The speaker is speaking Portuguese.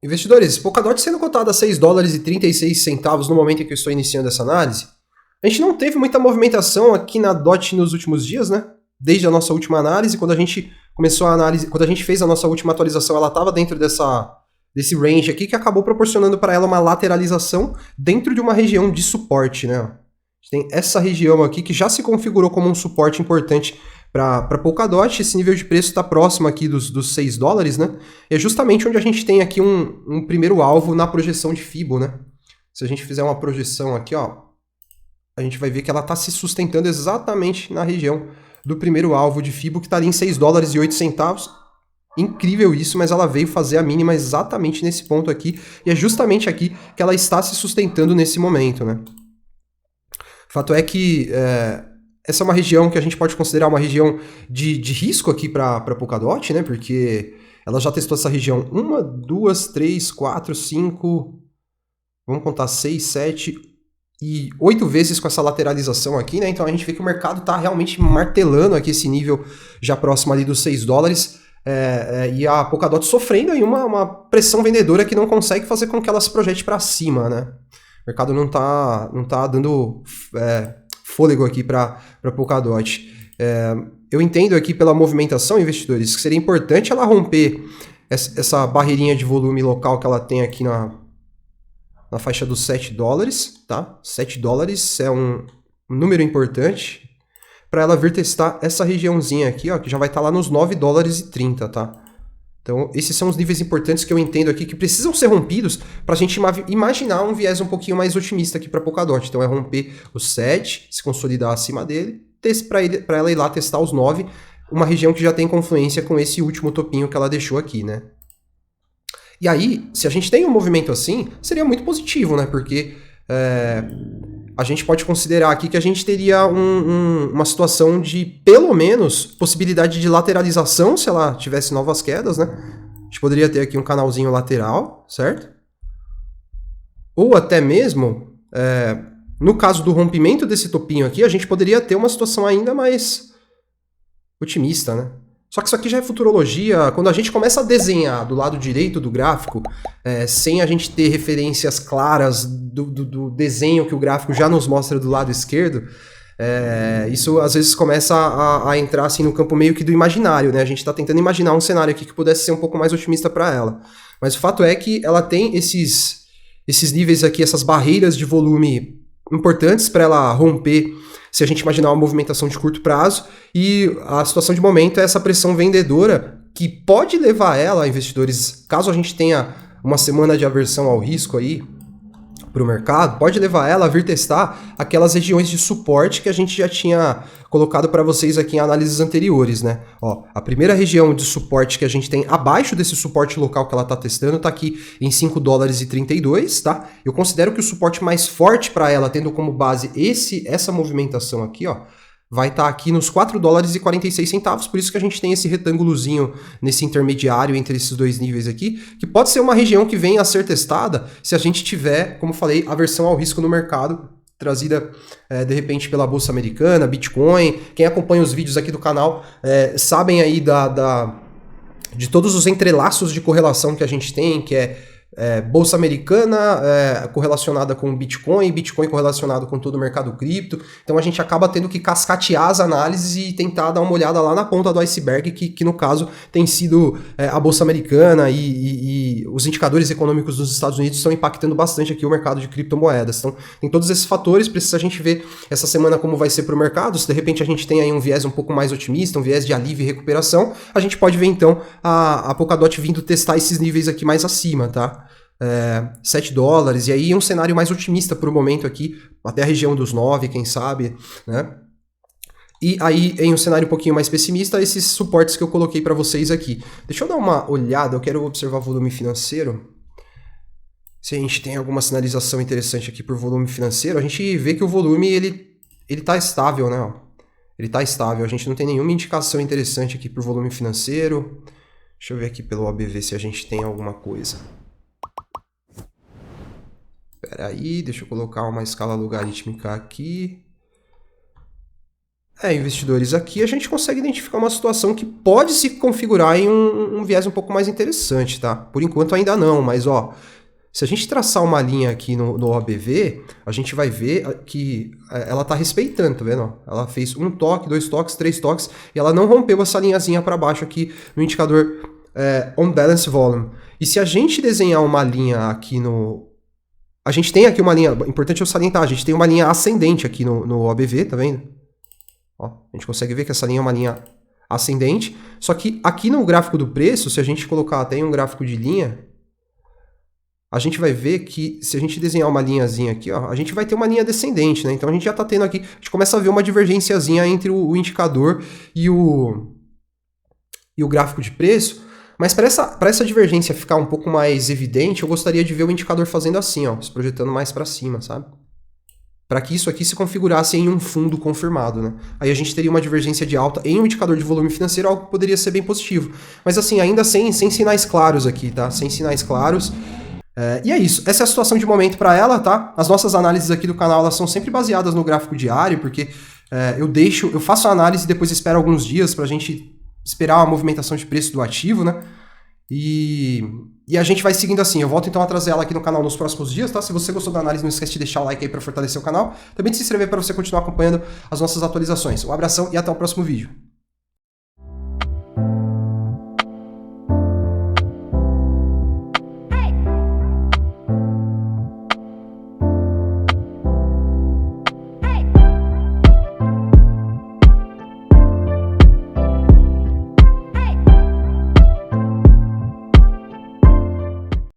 Investidores, Polkadot sendo cotada a 6 dólares e 36 centavos no momento em que eu estou iniciando essa análise. A gente não teve muita movimentação aqui na DOT nos últimos dias, né? Desde a nossa última análise, quando a gente começou a análise, quando a gente fez a nossa última atualização, ela estava dentro desse range aqui que acabou proporcionando para ela uma lateralização dentro de uma região de suporte, né? A gente tem essa região aqui que já se configurou como um suporte importante para Polkadot. Esse nível de preço está próximo aqui dos 6 dólares, né? É justamente onde a gente tem aqui um primeiro alvo na projeção de Fibo, né? Se a gente fizer uma projeção aqui, ó, a gente vai ver que ela está se sustentando exatamente na região do primeiro alvo de Fibo, que está ali em 6 dólares e 8 centavos. Incrível isso, mas ela veio fazer a mínima exatamente nesse ponto aqui, e é justamente aqui que ela está se sustentando nesse momento, né? O fato é que essa é uma região que a gente pode considerar uma região de risco aqui para Polkadot, né? Porque ela já testou essa região 1, 2, 3, 4, 5, vamos contar 6, 7 e 8 vezes com essa lateralização aqui, né? Então a gente vê que o mercado está realmente martelando aqui esse nível já próximo ali dos 6 dólares. E a Polkadot sofrendo aí uma pressão vendedora que não consegue fazer com que ela se projete para cima, né? O mercado não tá dando fôlego aqui para Polkadot. Eu entendo aqui pela movimentação, investidores, que seria importante ela romper essa barreirinha de volume local que ela tem aqui na faixa dos 7 dólares, tá? 7 dólares é um número importante para ela vir testar essa regiãozinha aqui, ó, que já vai estar lá nos 9 dólares e 30, tá? Então, esses são os níveis importantes que eu entendo aqui que precisam ser rompidos para a gente imaginar um viés um pouquinho mais otimista aqui para Polkadot. Então, é romper os 7, se consolidar acima dele, para ela ir lá testar os 9, uma região que já tem confluência com esse último topinho que ela deixou aqui, né? E aí, se a gente tem um movimento assim, seria muito positivo, né? Porque a gente pode considerar aqui que a gente teria uma situação de, pelo menos, possibilidade de lateralização se ela tivesse novas quedas, né? A gente poderia ter aqui um canalzinho lateral, certo? Ou até mesmo, no caso do rompimento desse topinho aqui, a gente poderia ter uma situação ainda mais otimista, né? Só que isso aqui já é futurologia. Quando a gente começa a desenhar do lado direito do gráfico, sem a gente ter referências claras do desenho que o gráfico já nos mostra do lado esquerdo, isso às vezes começa a entrar assim no campo meio que do imaginário, né? A gente está tentando imaginar um cenário aqui que pudesse ser um pouco mais otimista para ela. Mas o fato é que ela tem esses níveis aqui, essas barreiras de volume importantes para ela romper se a gente imaginar uma movimentação de curto prazo, e a situação de momento é essa pressão vendedora que pode levar ela, investidores, caso a gente tenha uma semana de aversão ao risco aí para o mercado, pode levar ela a vir testar aquelas regiões de suporte que a gente já tinha colocado para vocês aqui em análises anteriores, né? Ó, a primeira região de suporte que a gente tem abaixo desse suporte local que ela está testando está aqui em 5 dólares e 32, tá? Eu considero que o suporte mais forte para ela, tendo como base essa movimentação aqui, ó, vai estar aqui nos 4 dólares e 46 centavos, por isso que a gente tem esse retângulozinho nesse intermediário entre esses dois níveis aqui, que pode ser uma região que venha a ser testada se a gente tiver, como falei, aversão ao risco no mercado, trazida de repente pela Bolsa Americana, Bitcoin. Quem acompanha os vídeos aqui do canal sabem aí de todos os entrelaços de correlação que a gente tem, que Bolsa Americana correlacionada com Bitcoin, Bitcoin correlacionado com todo o mercado cripto. Então a gente acaba tendo que cascatear as análises e tentar dar uma olhada lá na ponta do iceberg, que no caso tem sido a Bolsa Americana e os indicadores econômicos dos Estados Unidos estão impactando bastante aqui o mercado de criptomoedas. Então tem todos esses fatores, precisa a gente ver essa semana como vai ser para o mercado. Se de repente a gente tem aí um viés um pouco mais otimista, um viés de alívio e recuperação, a gente pode ver então a Polkadot vindo testar esses níveis aqui mais acima, tá? 7 dólares, e aí um cenário mais otimista por um momento aqui, até a região dos 9, quem sabe, né? E aí, em um cenário um pouquinho mais pessimista, esses suportes que eu coloquei para vocês aqui. Deixa eu dar uma olhada, eu quero observar o volume financeiro. Se a gente tem alguma sinalização interessante aqui por volume financeiro, a gente vê que o volume, ele tá estável, né? Ele tá estável, a gente não tem nenhuma indicação interessante aqui por volume financeiro. Deixa eu ver aqui pelo OBV se a gente tem alguma coisa. Espera aí, deixa eu colocar uma escala logarítmica aqui. Investidores, aqui a gente consegue identificar uma situação que pode se configurar em um viés um pouco mais interessante, tá? Por enquanto ainda não, mas ó, se a gente traçar uma linha aqui no OBV, a gente vai ver que ela tá respeitando, tá vendo? Ela fez 1 toque, 2 toques, 3 toques, e ela não rompeu essa linhazinha para baixo aqui no indicador On Balance Volume. E se a gente desenhar uma linha aqui a gente tem aqui uma linha, importante eu salientar, a gente tem uma linha ascendente aqui no OBV, tá vendo? Ó, a gente consegue ver que essa linha é uma linha ascendente, só que aqui no gráfico do preço, se a gente colocar até em um gráfico de linha, a gente vai ver que se a gente desenhar uma linhazinha aqui, ó, a gente vai ter uma linha descendente, né? Então a gente já tá tendo aqui, a gente começa a ver uma divergênciazinha entre o indicador e o gráfico de preço, mas para essa divergência ficar um pouco mais evidente, eu gostaria de ver o indicador fazendo assim, ó, se projetando mais para cima, sabe? Para que isso aqui se configurasse em um fundo confirmado, né? Aí a gente teria uma divergência de alta em um indicador de volume financeiro, algo que poderia ser bem positivo. Mas assim, ainda sem sinais claros aqui, tá? Sem sinais claros. E é isso. Essa é a situação de momento para ela, tá? As nossas análises aqui do canal, elas são sempre baseadas no gráfico diário, porque eu faço a análise e depois espero alguns dias para a gente esperar a movimentação de preço do ativo, né? E a gente vai seguindo assim. Eu volto então a trazer ela aqui no canal nos próximos dias, tá? Se você gostou da análise, não esquece de deixar o like aí para fortalecer o canal. Também de se inscrever para você continuar acompanhando as nossas atualizações. Um abração e até o próximo vídeo.